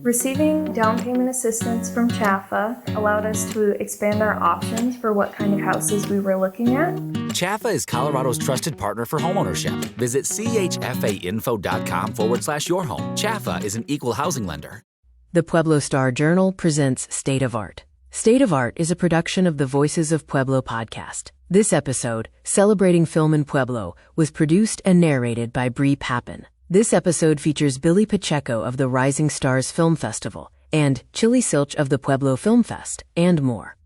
Receiving down payment assistance from CHAFA allowed us to expand our options for what kind of houses we were looking at. CHAFA is Colorado's trusted partner for homeownership. Visit chfainfo.com/yourhome. CHAFA is an equal housing lender. The Pueblo Star-Journal presents State of Art. State of Art is a production of the Voices of Pueblo podcast. This episode, celebrating film in Pueblo, was produced and narrated by Bree Pappan. This episode features Billie Pacheco of the Rising Stars Film Festival and Cilch of the Pueblo Film Fest, and more.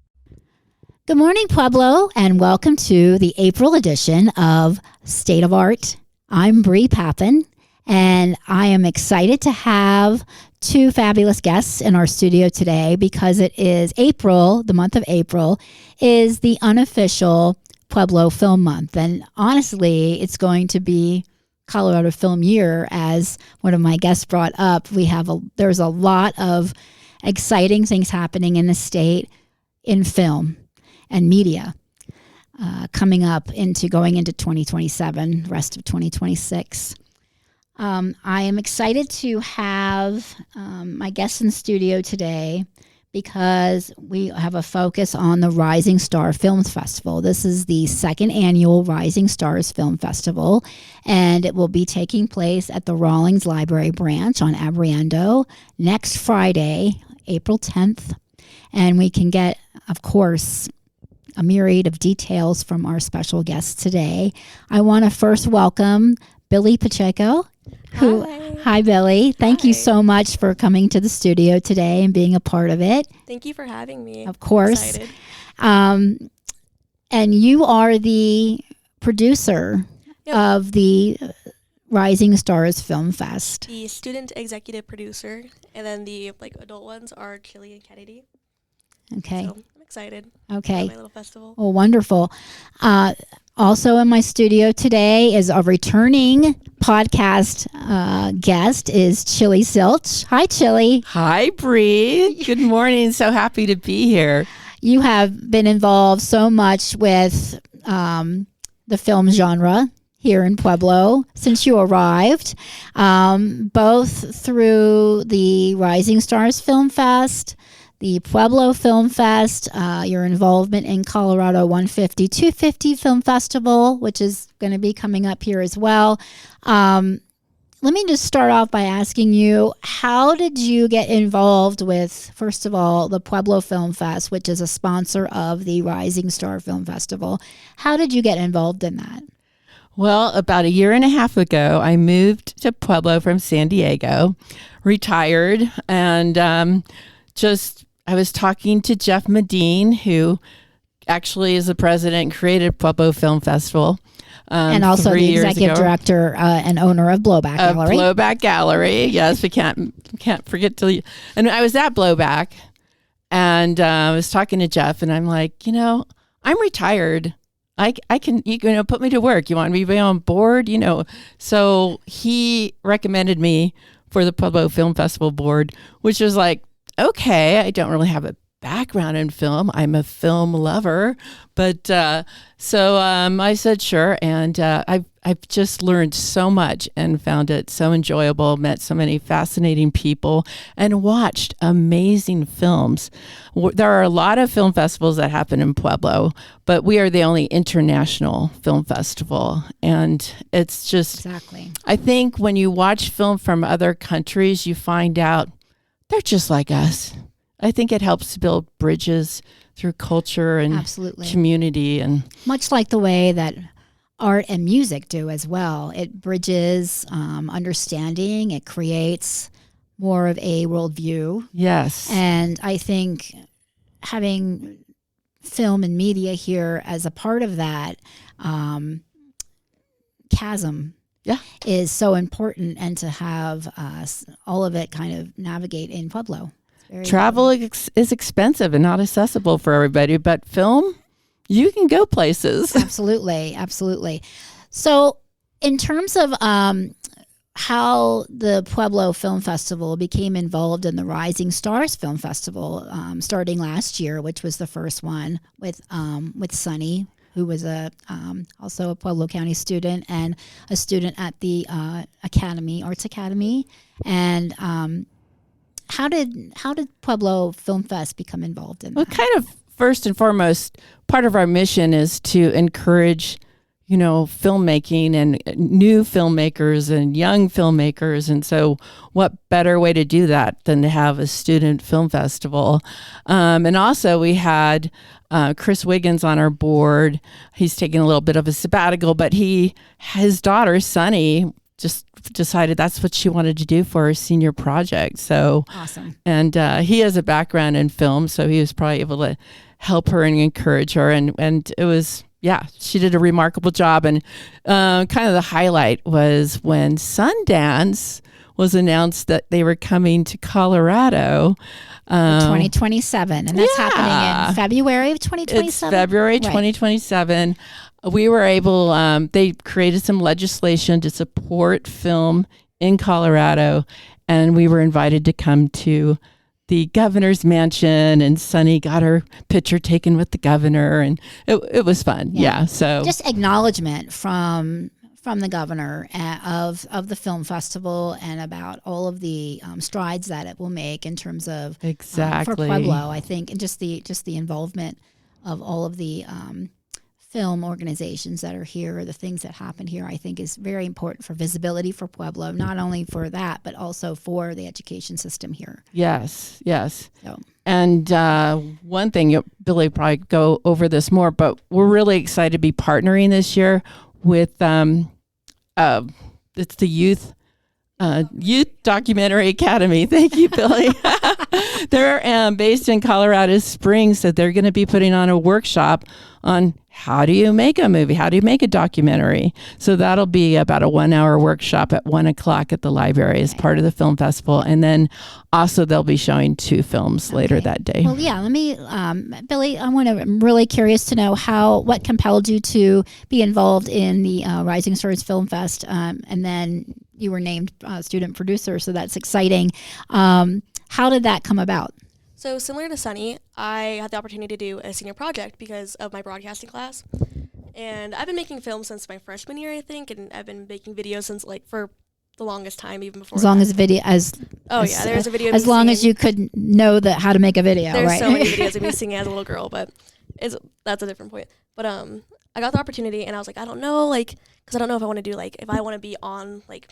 Good morning, Pueblo, and welcome to the April edition of State of Art. I'm Bree Pappan, and I am excited to have two fabulous guests in our studio today because it is April, the month of April, is the unofficial Pueblo Film Month. And honestly, it's going to be Colorado Film Year, as one of my guests brought up. There's a lot of exciting things happening in the state in film and media coming up going into 2027, rest of 2026. I am excited to have my guests in the studio today because we have a focus on the Rising Star Film Festival. This is the second annual Rising Stars Film Festival, and it will be taking place at the Rawlings Library branch on Abriendo next Friday, April 10th. And we can get, of course, a myriad of details from our special guests today. I want to first welcome Billie Pacheco. Hi, Billie. Thank you so much for coming to the studio today and being a part of it. Thank you for having me. Of course. And you are the producer of the Rising Stars Film Fest. The student executive producer, and then the adult ones are Cilch and Kennedy. Okay. So I'm excited. Okay. My little festival. Oh, wonderful. Also in my studio today is a returning podcast guest is Cilch. Hi, Cilch. Hi, Bree. Good morning. So happy to be here. You have been involved so much with the film genre here in Pueblo since you arrived, both through the Rising Stars Film Fest, the Pueblo Film Fest, your involvement in Colorado 150, 250 Film Festival, which is going to be coming up here as well. Let me just start off by asking you, how did you get involved with, first of all, the Pueblo Film Fest, which is a sponsor of the Rising Star Film Festival? How did you get involved in that? Well, about a year and a half ago, I moved to Pueblo from San Diego, retired, and I was talking to Jeff Medine, who actually is the president and created Pueblo Film Festival. And also the executive director and owner of Blowback Gallery. Blowback Gallery, yes, we can't forget to. And I was at Blowback, and I was talking to Jeff, and I'm like, I'm retired. I can, put me to work. You want me to be on board, So he recommended me for the Pueblo Film Festival board, which was like, okay, I don't really have a background in film. I'm a film lover, but so I said sure, and I've just learned so much and found it so enjoyable. Met so many fascinating people and watched amazing films. There are a lot of film festivals that happen in Pueblo, but we are the only international film festival, and it's just exactly. I think when you watch film from other countries, you find out they're just like us. I think it helps to build bridges through culture and community. And much like the way that art and music do as well. It bridges understanding. It creates more of a worldview. Yes. And I think having film and media here as a part of that chasm is so important, and to have all of it kind of navigate in Pueblo. Travel is expensive and not accessible for everybody, but film, you can go places. Absolutely, absolutely. So in terms of how the Pueblo Film Festival became involved in the Rising Stars Film Festival starting last year, which was the first one with Sunny, who was also a Pueblo County student and a student at the Arts Academy. And how did Pueblo Film Fest become involved in Well, that? kind of first and foremost, part of our mission is to encourage, filmmaking and new filmmakers and young filmmakers. And so what better way to do that than to have a student film festival? And also we had Chris Wiggins on our board. He's taking a little bit of a sabbatical, but his daughter, Sunny, just decided that's what she wanted to do for her senior project. So Awesome. And he has a background in film, so he was probably able to help her and encourage her. And it was, she did a remarkable job. And kind of the highlight was when Sundance was announced that they were coming to Colorado. 2027, and that's happening in February of 2027. It's February 2027. We were able. They created some legislation to support film in Colorado, and we were invited to come to the governor's mansion. And Sunny got her picture taken with the governor, and it was fun. Yeah. So just acknowledgement from the governor of the film festival and about all of the strides that it will make in terms of for Pueblo, I think, and just the involvement of all of the film organizations that are here, the things that happen here, I think is very important for visibility for Pueblo, not only for that, but also for the education system here. Yes. So. And one thing, Billy probably go over this more, but we're really excited to be partnering this year with it's the Youth Documentary Academy. Thank you, Billy. They're based in Colorado Springs, so they're going to be putting on a workshop on how do you make a movie? How do you make a documentary? So that'll be about a 1-hour workshop at 1:00 at the library as part of the film festival. And then also they'll be showing 2 films later that day. Well, let me, Billy, I'm really curious to know what compelled you to be involved in the Rising Stars Film Fest. And then you were named student producer, so that's exciting. How did that come about? So similar to Sunny, I had the opportunity to do a senior project because of my broadcasting class. And I've been making films since my freshman year, I think, and I've been making videos since for the longest time, even before as long that. as video as there's a video of as me long singing. as you could know how to make a video. There's right? so many videos of me singing as a little girl, but that's a different point. But I got the opportunity, and I was like, I don't know, because I don't know if I want to do if I want to be on if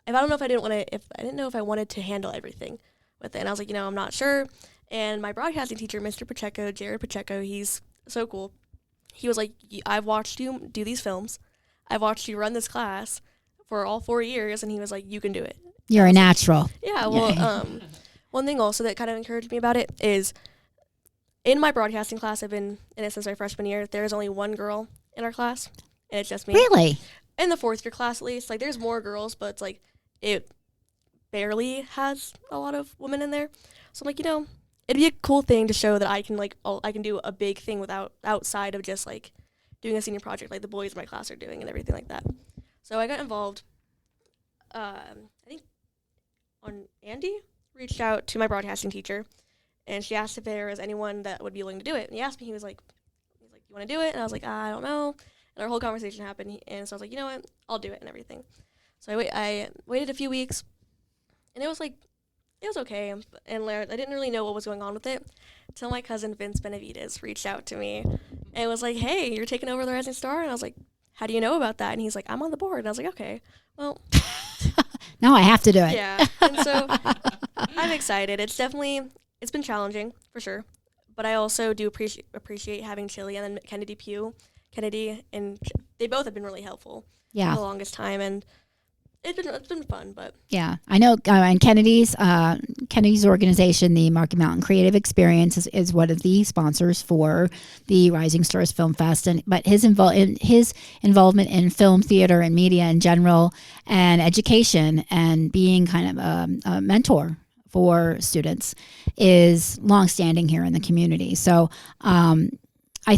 I don't know if I didn't know if I wanted to handle everything with it, and I was like, I'm not sure. And my broadcasting teacher, Mr. Pacheco, Jared Pacheco, he's so cool. He was like, I've watched you do these films. I've watched you run this class for all 4 years. And he was like, you can do it. You're a natural. Yeah. Well, one thing also that kind of encouraged me about it is in my broadcasting class, I've been in it since my freshman year. There's only one girl in our class, and it's just me. Really? In the 4th year class, at least. There's more girls, but it's it barely has a lot of women in there. So I'm like, it'd be a cool thing to show that I can I can do a big thing outside of just doing a senior project like the boys in my class are doing and everything like that. So I got involved. I think Andy reached out to my broadcasting teacher, and she asked if there was anyone that would be willing to do it. And he asked me, he was like, you want to do it? And I was like, I don't know. And our whole conversation happened, and so I was like, you know what, I'll do it and everything. So I waited a few weeks, and it was okay, and I didn't really know what was going on with it until my cousin Vince Benavides reached out to me and was like, hey, you're taking over the Rising Star? And I was like, how do you know about that? And he's like, I'm on the board. And I was like, okay, well. Now I have to do it. Yeah, and so I'm excited. It's been challenging, for sure, but I also do appreciate having Chili and then Kennedy, and they both have been really helpful for the longest time, and it's been fun, but yeah, I know. And Kennedy's organization, the Market Mountain Creative Experience, is one of the sponsors for the Rising Stars Film Fest. But his involvement in film, theater, and media in general, and education, and being kind of a mentor for students, is longstanding here in the community. So I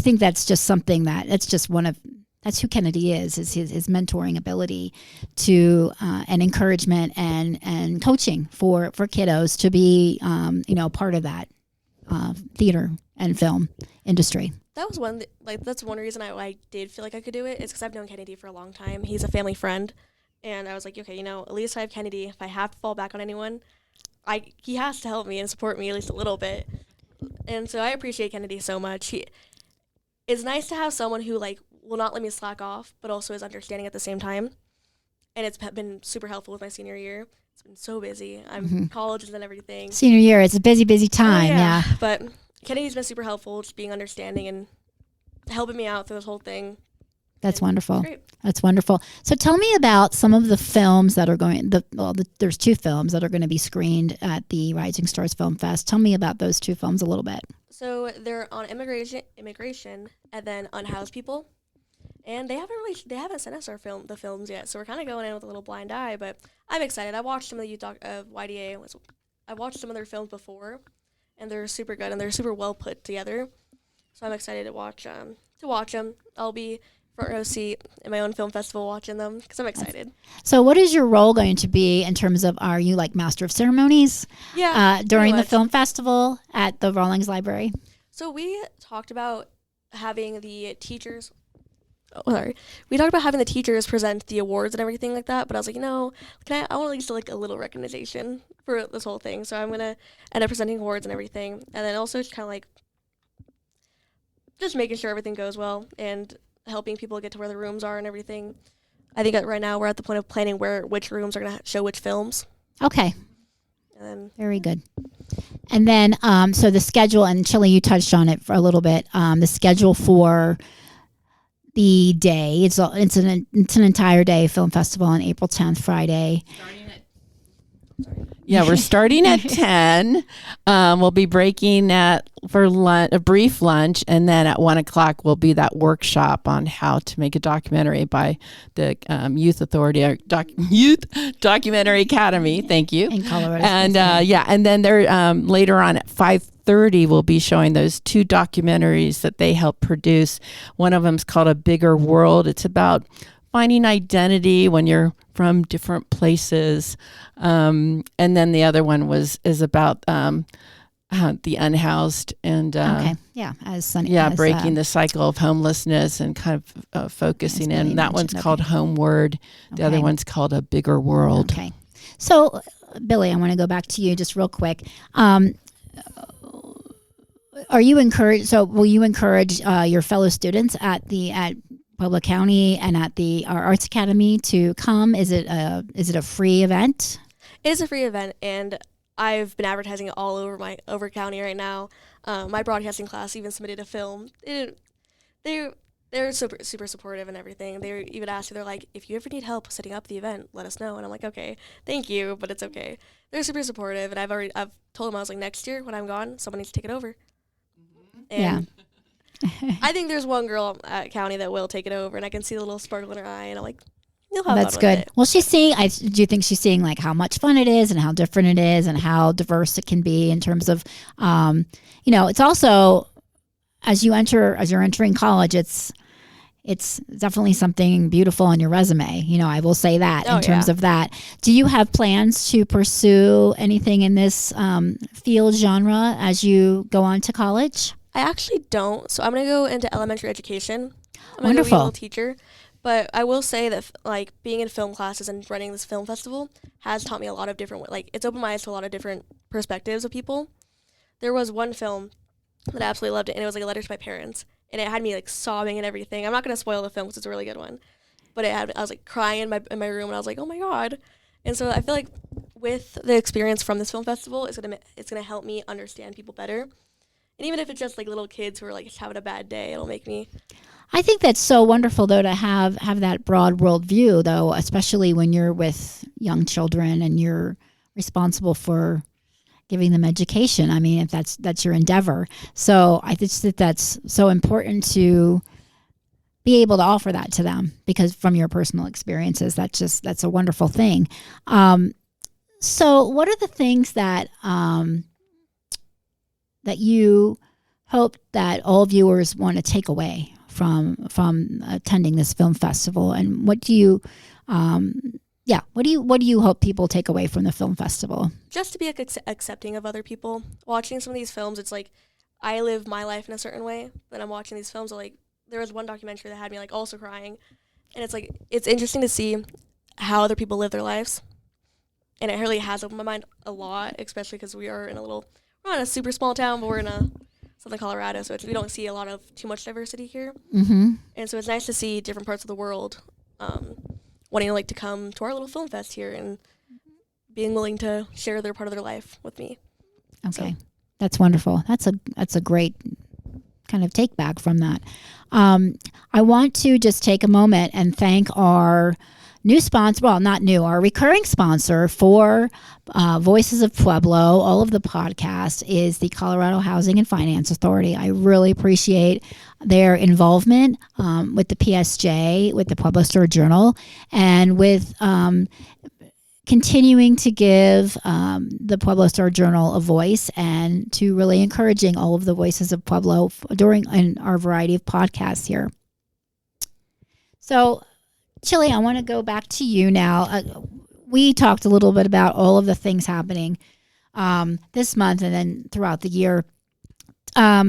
think that's just something that's who Kennedy is his mentoring ability to and encouragement and coaching for kiddos to be part of that theater and film industry. That was that's one reason I did feel like I could do it, is because I've known Kennedy for a long time. He's a family friend, and I was like, okay, at least I have Kennedy. If I have to fall back on anyone, he has to help me and support me at least a little bit. And so I appreciate Kennedy so much. It's nice to have someone who like will not let me slack off, but also is understanding at the same time. And it's been super helpful with my senior year. It's been so busy. I'm colleges and everything. Senior year, it's a busy time. Yeah. But Kennedy's been super helpful, just being understanding and helping me out through this whole thing. That's And wonderful. it's great. That's wonderful. So tell me about some of the films that are going. There's 2 films that are going to be screened at the Rising Stars Film Fest. Tell me about those 2 films a little bit. So they're on immigration, and then unhoused people. And they haven't sent us the films yet, so we're kind of going in with a little blind eye. But I'm excited. I watched some of the youth of YDA. I watched some of their films before, and they're super good and they're super well put together. So I'm excited to watch them. I'll be front row seat in my own film festival watching them because I'm excited. So what is your role going to be in terms of, are you like master of ceremonies during the film festival at the Rawlings Library? So we talked about having the teachers. We talked about having the teachers present the awards and everything like that, but I was like, I want at least like a little recognition for this whole thing. So I'm gonna end up presenting awards and everything, and then also just kind of like just making sure everything goes well and helping people get to where the rooms are and everything. I think right now we're at the point of planning which rooms are gonna show which films. Okay. And then Very good. And then, so the schedule, and Chili, you touched on it for a little bit. The schedule for the day, it's an entire day film festival on April 10th, Friday. We're starting at 10. We'll be breaking for a brief lunch, and then at 1 o'clock will be that workshop on how to make a documentary by the Youth Authority, Youth Documentary Academy. Thank you. In Colorado. And and then they're later on at 5:30 we'll be showing those 2 documentaries that they helped produce. One of them's called A Bigger World. It's about finding identity when you're from different places. And then the other one is about the unhoused and breaking the cycle of homelessness and kind of focusing in. That one's called Homeward. The other one's called A Bigger World. Okay. So, Billie, I want to go back to you just real quick. Are you encouraged? So, will you encourage your fellow students at Pueblo County and at the Arts Academy to come? Is it a free event? it is a free event, and I've been advertising it all over county right now. My broadcasting class even submitted a film. They're super supportive and everything. They even asked me, they're like, if you ever need help setting up the event, let us know. And I'm like, okay, thank you, but it's okay. They're super supportive, and I've told them, I was like, next year when I'm gone, someone needs to take it over. And I think there's one girl at county that will take it over, and I can see the little sparkle in her eye, and I'm like, you'll have That's fun good. with it. Well, she's seeing. Do you think she's seeing like how much fun it is and how different it is and how diverse it can be in terms of, it's also as you're entering college, it's definitely something beautiful on your resume. I will say that in terms of that. Do you have plans to pursue anything in this field genre as you go on to college? I actually don't. So I'm going to go into elementary education. I'm Wonderful. going to be a little teacher. But I will say that being in film classes and running this film festival has taught me a lot of different, it's opened my eyes to a lot of different perspectives of people. There was one film that I absolutely loved it, and it was like a letter to my parents. And it had me sobbing and everything. I'm not going to spoil the film because it's a really good one. But I was crying in my room, and I was like, oh my God. And so I feel like with the experience from this film festival, it's gonna help me understand people better. And even if it's just little kids who are just having a bad day, it'll make me. I think that's so wonderful, though, to have that broad world view, though, especially when you're with young children and you're responsible for giving them education. I mean, if that's your endeavor. So I just think that's so important to be able to offer that to them, because from your personal experiences, that's a wonderful thing. So what are the things that that you hope that all viewers want to take away from attending this film festival, and what do you hope people take away from the film festival? Just to be accepting of other people. Watching some of these films, it's I live my life in a certain way, then I'm watching these films. There was one documentary that had me also crying, and it's interesting to see how other people live their lives. and it really has opened my mind a lot, especially because we're not a super small town, but we're in a Southern Colorado, so we don't see a lot of too much diversity here. Mm-hmm. And so it's nice to see different parts of the world wanting to to come to our little film fest here and being willing to share their part of their life with me. Okay. So. That's wonderful. That's a great kind of take back from that. I want to just take a moment and thank our new sponsor, well, not new, our recurring sponsor for Voices of Pueblo, all of the podcasts, is the Colorado Housing and Finance Authority. I really appreciate their involvement with the PSJ, with the Pueblo Star-Journal, and with continuing to give the Pueblo Star-Journal a voice and to really encouraging all of the Voices of Pueblo in our variety of podcasts here. So, Cilch, I want to go back to you now. We talked a little bit about all of the things happening this month and then throughout the year. Tell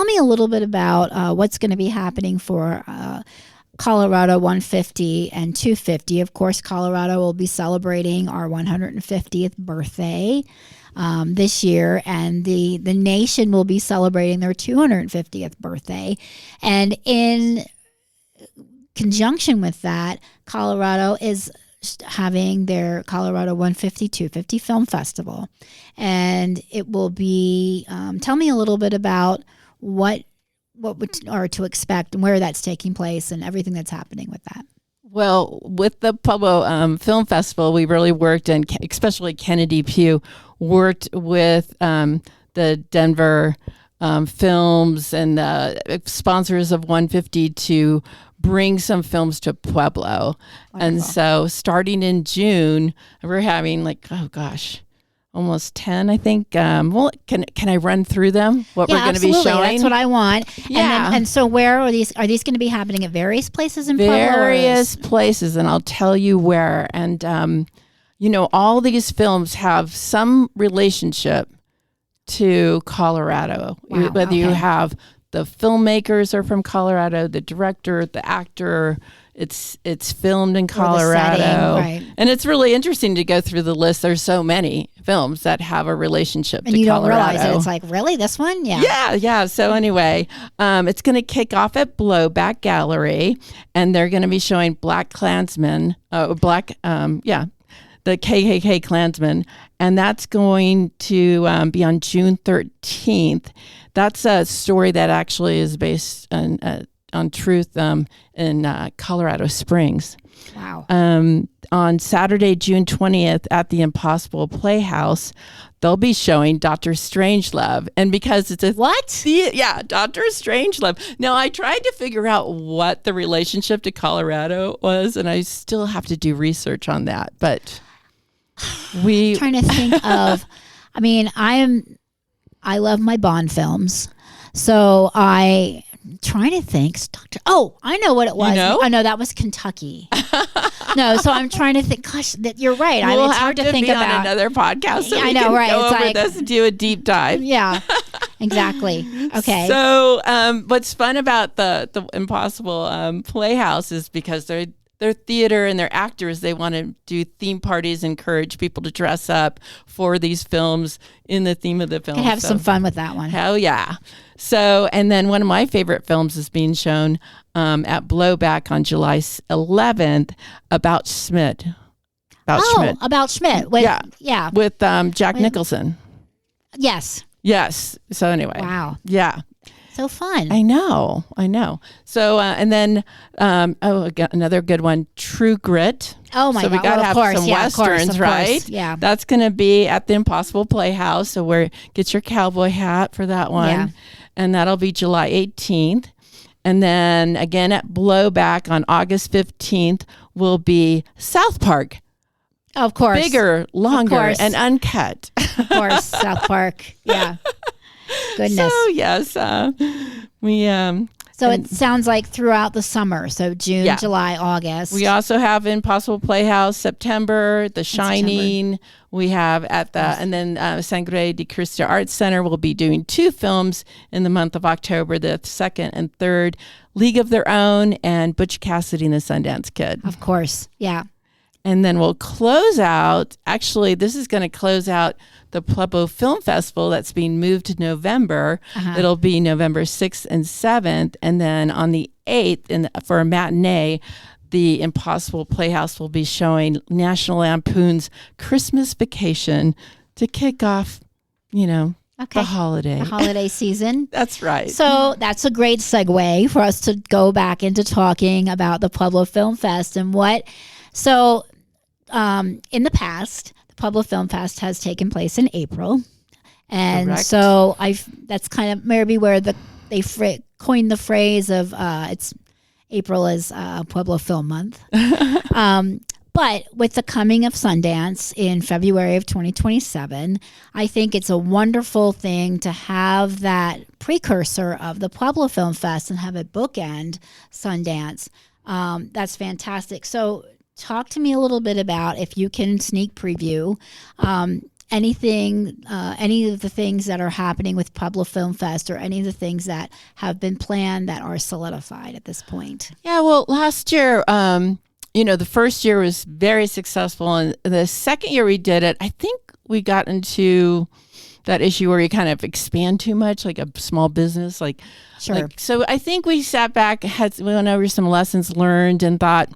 me a little bit about what's going to be happening for Colorado 150 and 250. Of course, Colorado will be celebrating our 150th birthday this year, and the nation will be celebrating their 250th birthday. And in conjunction with that, Colorado is having their Colorado 150-250 Film Festival. And it will be, tell me a little bit about what are to expect and where that's taking place and everything that's happening with that. Well, with the Pueblo Film Festival, we really worked, and especially Kennedy Pugh worked with the Denver films and the sponsors of 150 to bring some films to Pueblo. Wonderful. And so starting in June, we're having almost 10, I think. Well, can I run through them? What we're going to be showing? That's what I want. Yeah. And so where are these? Are these going to be happening at various places in Pueblo? Various places, and I'll tell you where. And, all these films have some relationship to Colorado. Wow, Whether you have the filmmakers are from Colorado, the director, the actor, it's filmed in Colorado. Setting, right. And it's really interesting to go through the list. There's so many films that have a relationship to Colorado. And you don't realize it. It's like, really? This one? Yeah. Yeah. So anyway, it's going to kick off at Blowback Gallery, and they're going to be showing Black Klansmen, the KKK Klansmen, and that's going to be on June 13th. That's a story that actually is based on truth in Colorado Springs. Wow. On Saturday, June 20th at the Impossible Playhouse, they'll be showing Dr. Strangelove. And because it's a... What? Yeah, Dr. Strangelove. Now, I tried to figure out what the relationship to Colorado was, and I still have to do research on that. But I'm trying to think of... I mean, I love my Bond films. So I'm trying to think. I know what it was. You know? Oh, no, that was Kentucky. No, so I'm trying to think. Gosh, you're right. It's hard to think be about. On another podcast. So I we know, can right? Go It's over like this and do a deep dive. Yeah, exactly. Okay. So, what's fun about the Impossible Playhouse is because they're theater and they're actors. They want to do theme parties, encourage people to dress up for these films in the theme of the film. Can have some fun with that one. Hell yeah. So, and then one of my favorite films is being shown at Blowback on July 11th about Schmidt. About Schmidt. With Jack Nicholson. Yes. Yes. So anyway. Wow. Yeah. So fun. I know. So, and then, another good one, True Grit. Oh my God. So we got to have some Westerns, right? Yeah. That's going to be at the Impossible Playhouse. So get your cowboy hat for that one. Yeah. And that'll be July 18th. And then again at Blowback on August 15th will be South Park. Of course. Bigger, longer, and uncut. Of course. South Park. Yeah. Goodness. So yes, we. So it sounds like throughout the summer. So June, July, August. We also have Impossible Playhouse September, The Shining. We have and then Sangre de Cristo Arts Center will be doing 2 films in the month of October, the 2nd and 3rd, League of Their Own and Butch Cassidy and the Sundance Kid. Of course, yeah. And then we'll close out. Actually, this is going to close out the Pueblo Film Festival that's being moved to November. It'll be November 6th and 7th. And then on the 8th, for a matinee, the Impossible Playhouse will be showing National Lampoon's Christmas Vacation to kick off, the holiday season. That's right. So that's a great segue for us to go back into talking about the Pueblo Film Fest and what. So in the past, the Pueblo Film Fest has taken place in April. And Correct. so that's kind of maybe where they coined the phrase of it's April is Pueblo Film Month. But with the coming of Sundance in February of 2027, I think it's a wonderful thing to have that precursor of the Pueblo Film Fest and have it bookend Sundance. That's fantastic. So talk to me a little bit about, if you can sneak preview, anything, any of the things that are happening with Pueblo Film Fest, or any of the things that have been planned that are solidified at this point. Yeah, well, last year, the first year was very successful, and the second year we did it, I think we got into that issue where you kind of expand too much, like a small business, Sure. So I think we sat back, we went over some lessons learned, and thought,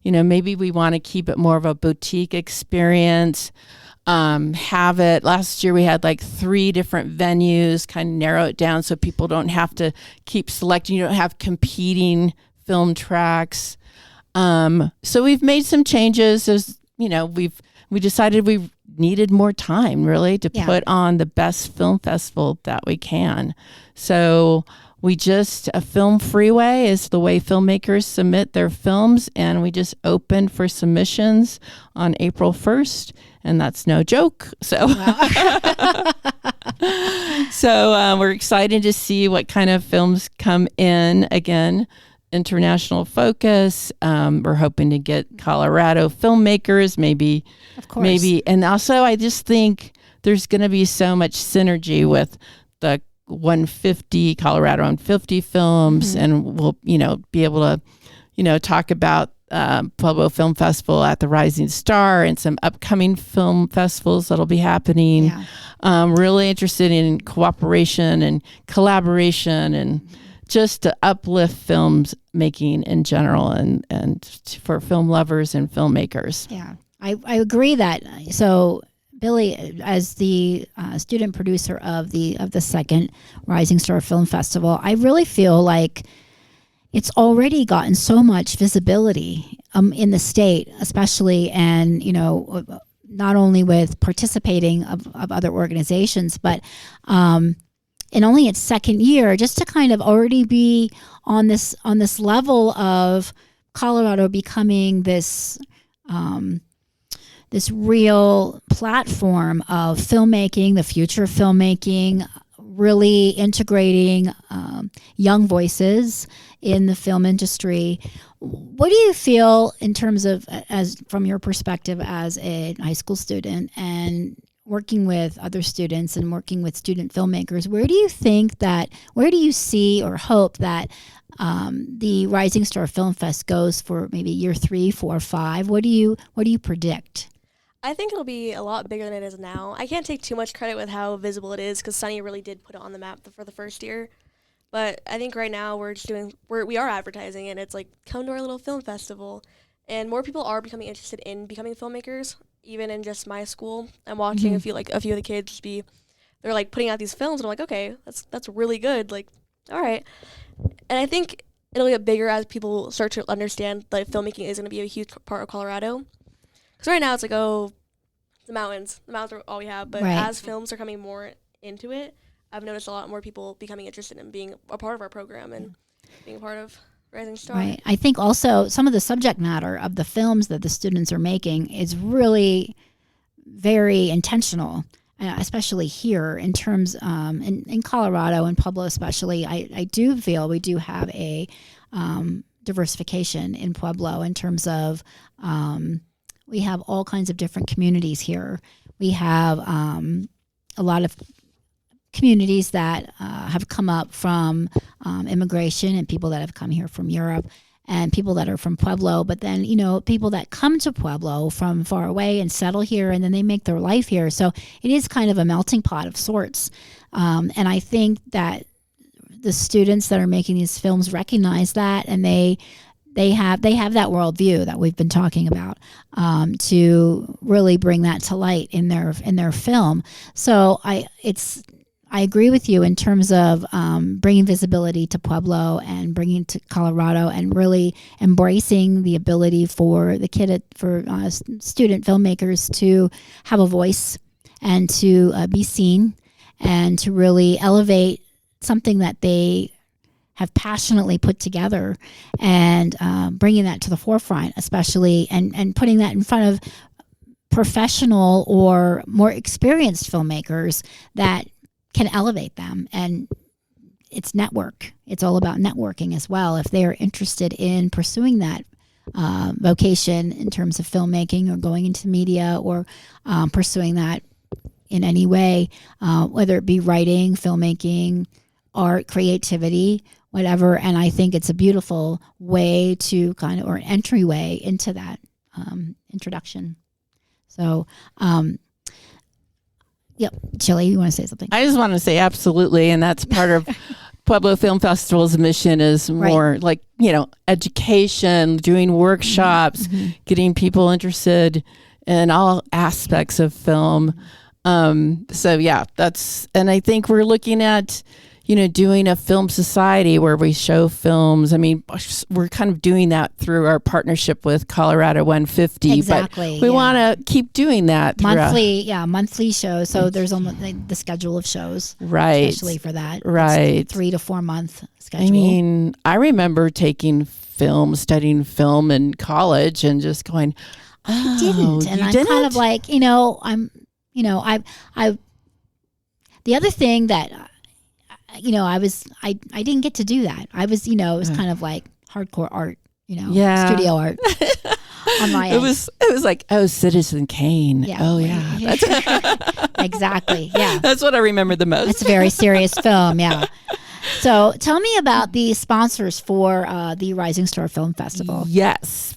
maybe we want to keep it more of a boutique experience. Have it. Last year we had 3 different venues, kind of narrow it down so people don't have to keep selecting. You don't have competing film tracks. So we've made some changes. There's, we decided we needed more time really to put on the best film festival that we can. So a film freeway is the way filmmakers submit their films, and we just opened for submissions on April 1st, and that's no joke. So, we're excited to see what kind of films come in. Again, international focus. We're hoping to get Colorado filmmakers, maybe. Of course. Maybe. And also, I just think there's going to be so much synergy with the 150 Colorado 150 films, and we'll be able to talk about Pueblo Film Festival at the Rising Star and some upcoming film festivals that'll be happening. Really interested in cooperation and collaboration, and just to uplift films making in general, and for film lovers and filmmakers. I agree that. So Billie, as the student producer of the second Rising Star Film Festival, I really feel like it's already gotten so much visibility in the state, especially, and not only with participating of other organizations, but in only its second year, just to kind of already be on this level of Colorado becoming this real platform of filmmaking, the future of filmmaking, really integrating young voices in the film industry. What do you feel in terms of, from your perspective as a high school student and working with other students and working with student filmmakers, where do you see or hope that the Rising Star Film Fest goes for maybe year 3, 4, 5? What do you predict? I think it'll be a lot bigger than it is now. I can't take too much credit with how visible it is, because Sunny really did put it on the map for the first year. But I think right now we are advertising it, and it's come to our little film festival. And more people are becoming interested in becoming filmmakers, even in just my school. I'm watching a few of the kids they're putting out these films, and I'm like, okay, that's really good. All right. And I think it'll get bigger as people start to understand that filmmaking is going to be a huge part of Colorado. Because right now it's the mountains. The mountains are all we have. But as films are coming more into it, I've noticed a lot more people becoming interested in being a part of our program and being a part of Rising Star. Right. I think also some of the subject matter of the films that the students are making is really very intentional, especially here in terms in Colorado and Pueblo especially. I do feel we do have a diversification in Pueblo in terms of we have all kinds of different communities here. We have a lot of communities that have come up from immigration and people that have come here from Europe. and people that are from Pueblo, but then, people that come to Pueblo from far away and settle here, and then they make their life here. So it is kind of a melting pot of sorts. And I think that the students that are making these films recognize that, and they have that worldview that we've been talking about, to really bring that to light in their film. So I agree with you in terms of bringing visibility to Pueblo and bringing to Colorado, and really embracing the ability for student filmmakers to have a voice and to be seen, and to really elevate something that they have passionately put together, and bringing that to the forefront, especially, and putting that in front of professional or more experienced filmmakers that can elevate them. And it's all about networking as well. If they are interested in pursuing that vocation in terms of filmmaking, or going into media, or pursuing that in any way, whether it be writing, filmmaking, art, creativity, whatever. And I think it's a beautiful way to or an entryway into that introduction. So, yep. Chili, you want to say something? I just want to say absolutely. And that's part of Pueblo Film Festival's mission, is more like, education, doing workshops, getting people interested in all aspects of film. So yeah, and I think we're looking at, doing a film society where we show films. I mean, we're kind of doing that through our partnership with Colorado 150. Exactly. But we want to keep doing that. Monthly shows. So there's almost the schedule of shows. Right. Especially for that. Right. It's 3 to 4 month schedule. I mean, I remember studying film in college, and just going, I didn't. And I'm kind of like, the other thing that, I didn't get to do that. I was, it was kind of like hardcore art, studio art on my end. It was like, Citizen Kane. Yeah. Oh yeah. Exactly. Yeah. That's what I remember the most. It's a very serious film. Yeah. So tell me about the sponsors for the Rising Star Film Festival. Yes.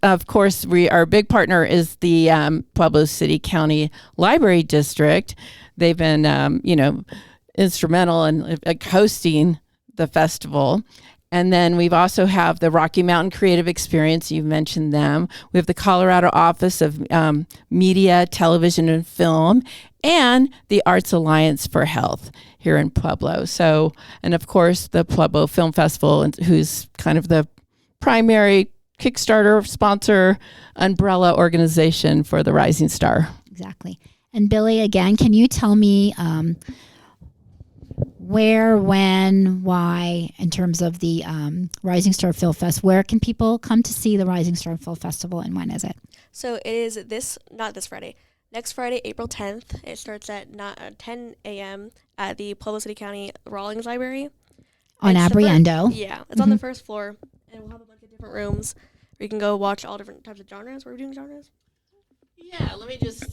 Of course, our big partner is the Pueblo City County Library District. They've been, instrumental in hosting the festival. And then we've also have the Rocky Mountain Creative Experience. You've mentioned them. We have the Colorado Office of Media, Television, and Film, and the Arts Alliance for Health here in Pueblo. So, and of course, the Pueblo Film Festival, who's kind of the primary Kickstarter sponsor, umbrella organization for the Rising Star. Exactly. And Billie, again, can you tell me where, when, why, in terms of the Rising Star Film Fest? Where can people come to see the Rising Star Film Festival, and when is it? So it is not this Friday. Next Friday, April 10th. It starts at 10 a.m. at the Pueblo City County Rawlings Library. On Abriendo. It's on the first floor, and we'll have a bunch of different rooms where you can go watch all different types of genres. We're doing genres. Yeah, let me just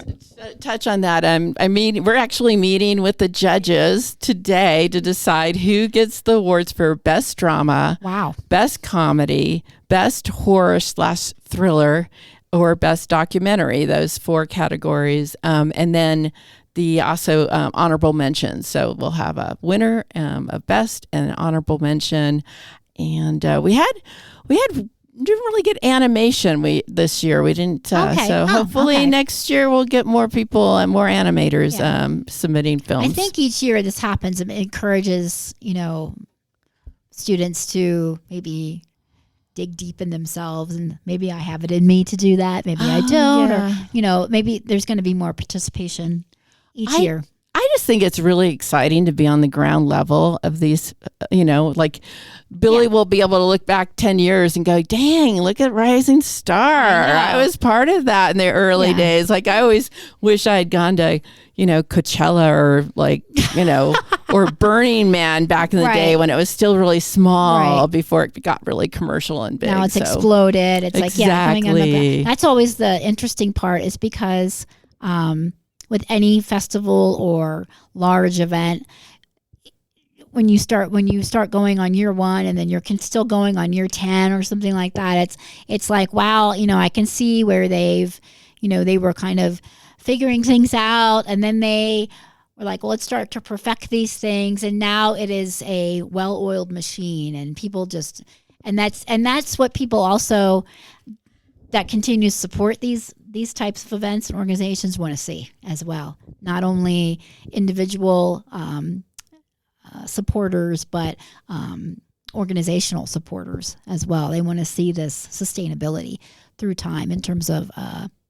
touch on that. We're actually meeting with the judges today to decide who gets the awards for Best Drama, Best Comedy, Best Horror/Thriller, or Best Documentary. Those 4 categories, and then the also honorable mentions. So we'll have a winner of Best and an honorable mention, and we didn't really get animation this year. We didn't. So hopefully next year we'll get more people and more animators submitting films. I think each year this happens. It encourages, students to maybe dig deep in themselves, and maybe I have it in me to do that. Maybe I don't, or maybe there's going to be more participation each year. I just think it's really exciting to be on the ground level of these, like Billie will be able to look back 10 years and go, dang, look at Rising Star. I was part of that in the early days. Like, I always wish I had gone to, Coachella or or Burning Man back in the day when it was still really small before it got really commercial and big. Now it's exploded. It's like, that's always the interesting part, is because, with any festival or large event, when you start going on year 1 and then you're still going on year 10 or something like that, it's like, wow, I can see where they were kind of figuring things out, and then they were like, well, let's start to perfect these things, and now it is a well-oiled machine, and people just, and that's what people also that continue to support these types of events and organizations want to see as well. Not only individual supporters, but organizational supporters as well. They want to see this sustainability through time in terms of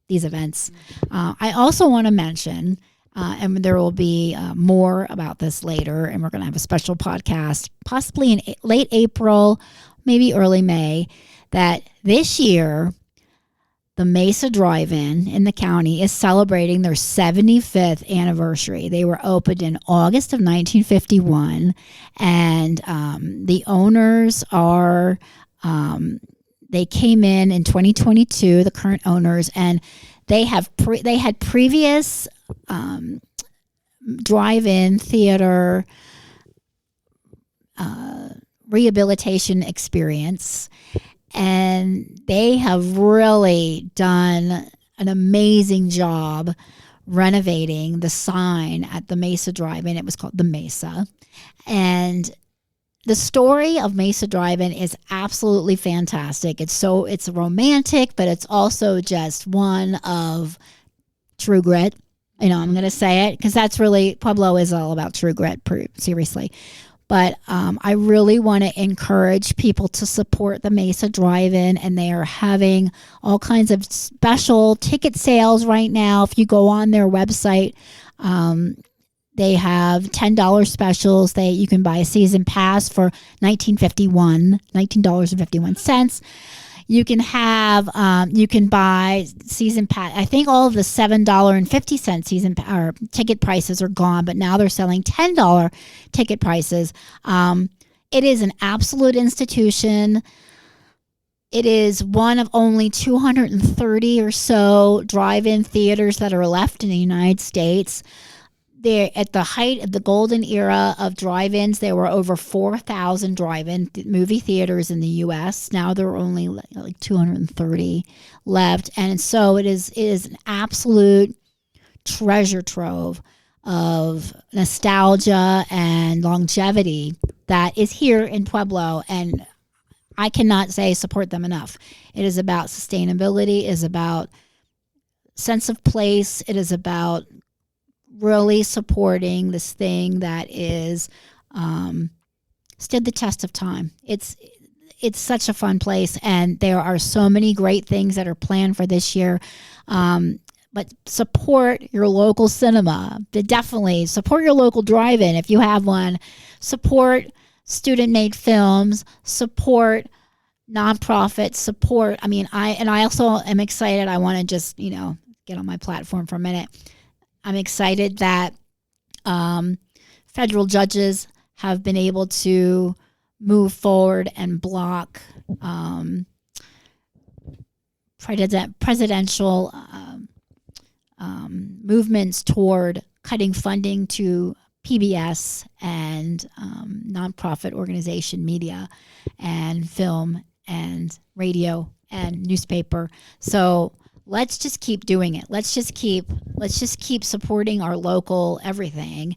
these events. I also want to mention, and there will be more about this later, and we're going to have a special podcast, possibly in late April, maybe early May, that this year, the Mesa Drive-In in the county is celebrating their 75th anniversary. They were opened in August of 1951, and the owners are, they came in 2022, the current owners, and they had previous drive-in theater rehabilitation experience. And they have really done an amazing job renovating the sign at the Mesa Drive-In. It was called the Mesa. And the story of Mesa Drive-In is absolutely fantastic. It's romantic, but it's also just one of true grit. I'm going to say it because that's really, Pueblo is all about true grit, seriously. But I really want to encourage people to support the Mesa Drive-In, and they are having all kinds of special ticket sales right now. If you go on their website, they have $10 specials. You can buy a season pass for $19.51. You can buy season pass. I think all of the $7.50 season or ticket prices are gone, but now they're selling $10 ticket prices. It is an absolute institution. It is one of only 230 or so drive-in theaters that are left in the United States. They're at the height of the golden era of drive-ins. There were over 4,000 drive-in movie theaters in the U.S. Now there are only like 230 left, and so it is an absolute treasure trove of nostalgia and longevity that is here in Pueblo, and I cannot say support them enough. It is about sustainability. It is about sense of place. It is about really supporting this thing that is stood the test of time. It's such a fun place, and there are so many great things that are planned for this year. But support your local cinema. Definitely support your local drive-in if you have one. Support student-made films. Support nonprofit. Support. I also am excited. I want to just get on my platform for a minute. I'm excited that federal judges have been able to move forward and block presidential movements toward cutting funding to PBS and nonprofit organization media and film and radio and newspaper. So let's just keep doing it. Let's just keep supporting our local everything.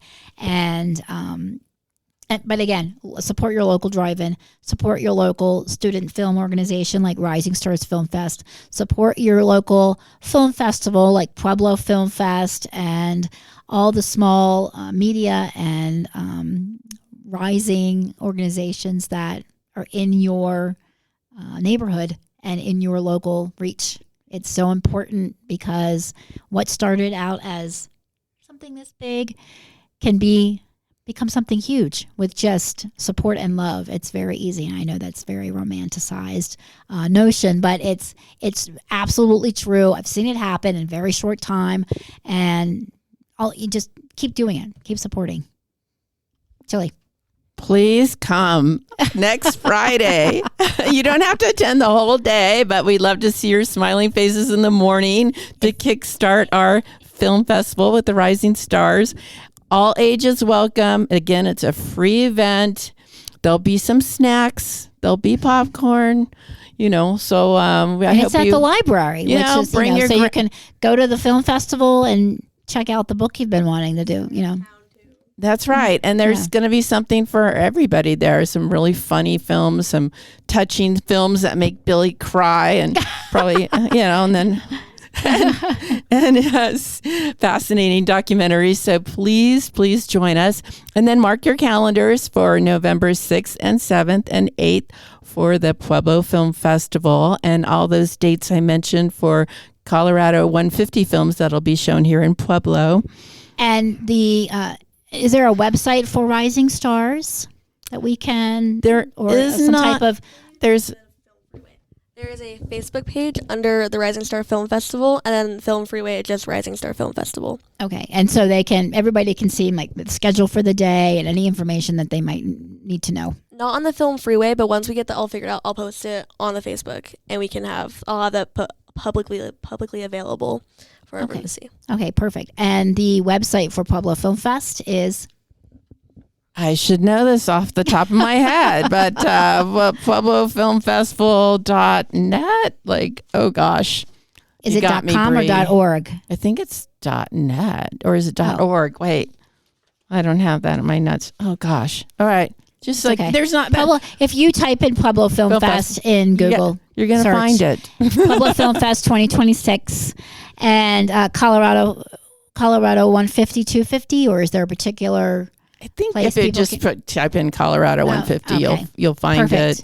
But again, support your local drive-in, support your local student film organization like Rising Stars Film Fest, support your local film festival like Pueblo Film Fest, and all the small media and rising organizations that are in your neighborhood and in your local reach. It's so important because what started out as something this big can become something huge with just support and love. It's very easy. And I know that's very romanticized notion, but it's absolutely true. I've seen it happen in a very short time, and you just keep doing it. Keep supporting. Chili. Please come next Friday. You don't have to attend the whole day, but we'd love to see your smiling faces in the morning to kickstart our film festival with the Rising Stars. all ages welcome. Again, it's a free event. There'll be some snacks. There'll be popcorn. So and it's at the library, which is bring your so you can go to the film festival and check out the book you've been wanting to do. That's right. And there's going to be something for everybody there. Some really funny films, some touching films that make Billy cry, and probably, and then and it has fascinating documentaries. So please join us. And then mark your calendars for November 6th and 7th and 8th for the Pueblo Film Festival, and all those dates I mentioned for Colorado 150 films that'll be shown here in Pueblo. And is there a website for Rising Stars that we can? There is There is a Facebook page under the Rising Star Film Festival, and then Film Freeway, just Rising Star Film Festival. Okay, and so everybody can see like the schedule for the day and any information that they might need to know. Not on the Film Freeway, but once we get that all figured out, I'll post it on the Facebook, and I'll have that publicly available for everyone to see. Okay, perfect. And the website for Pueblo Film Fest is? I should know this off the top of my head, but PuebloFilmFestival.net. Like, oh gosh. Is it .com or .org? I think it's .net, or is it .org? Wait, I don't have that in my notes. Oh gosh. All right. Just there's not Pueblo. If you type in Pueblo Film Fest in Google, you're going to find it. Pueblo Film Fest 2026 and Colorado 150, 250, or is there a particular? I think if you just type in Colorado 150, you'll find it.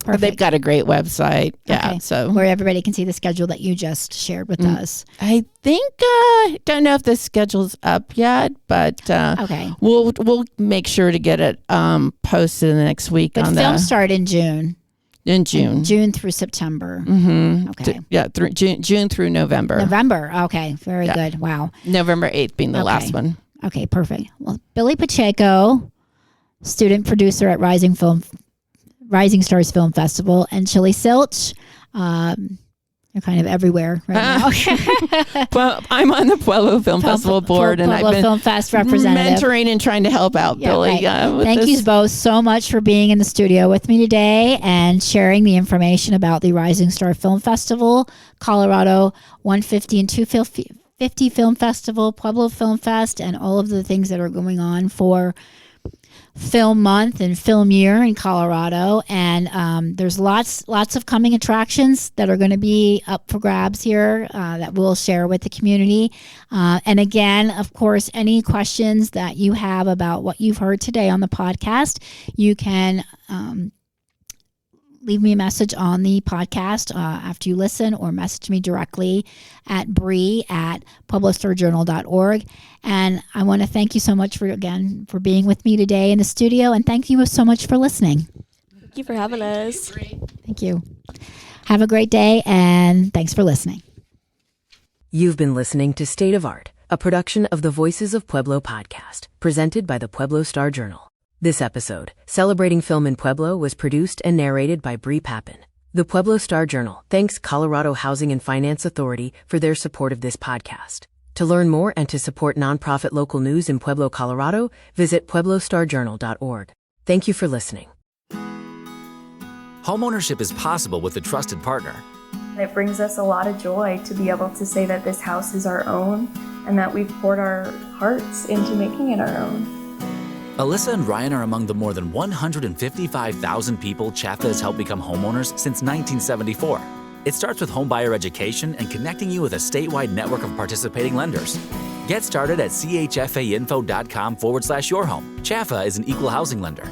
Perfect. They've got a great website. Yeah, so where everybody can see the schedule that you just shared with us. I think don't know if the schedule's up yet, but we'll make sure to get it posted in the next week. But films start in June. June through September. Mm-hmm. Okay. Through June through November. November. Okay. Very good. Wow. November 8th being the last one. Okay. Perfect. Well, Billie Pacheco, student producer at Rising Stars Film Festival, and Cilch. You're kind of everywhere right now. Well, I'm on the Pueblo Film Festival board, and I've been Film Fest representative, mentoring and trying to help out Billy. Right. Thank you both so much for being in the studio with me today and sharing the information about the Rising Star Film Festival, Colorado 150 and 250 Film Festival, Pueblo Film Fest, and all of the things that are going on for Film Month and Film Year in Colorado. And there's lots of coming attractions that are going to be up for grabs here that we'll share with the community. And again, of course, any questions that you have about what you've heard today on the podcast, you can leave me a message on the podcast after you listen, or message me directly at Bree at pueblostarjournal.org. And I want to thank you so much for being with me today in the studio, and thank you so much for listening. Thank you for having us. Thank you. Have a great day, and thanks for listening. You've been listening to State of Art, a production of the Voices of Pueblo podcast, presented by the Pueblo Star-Journal. This episode, celebrating film in Pueblo, was produced and narrated by Bree Pappan. The Pueblo Star-Journal thanks Colorado Housing and Finance Authority for their support of this podcast. To learn more and to support nonprofit local news in Pueblo, Colorado, visit pueblostarjournal.org. Thank you for listening. Homeownership is possible with a trusted partner. It brings us a lot of joy to be able to say that this house is our own and that we've poured our hearts into making it our own. Alyssa and Ryan are among the more than 155,000 people Chaffa has helped become homeowners since 1974. It starts with homebuyer education and connecting you with a statewide network of participating lenders. Get started at chfainfo.com/yourhome. Chaffa is an equal housing lender.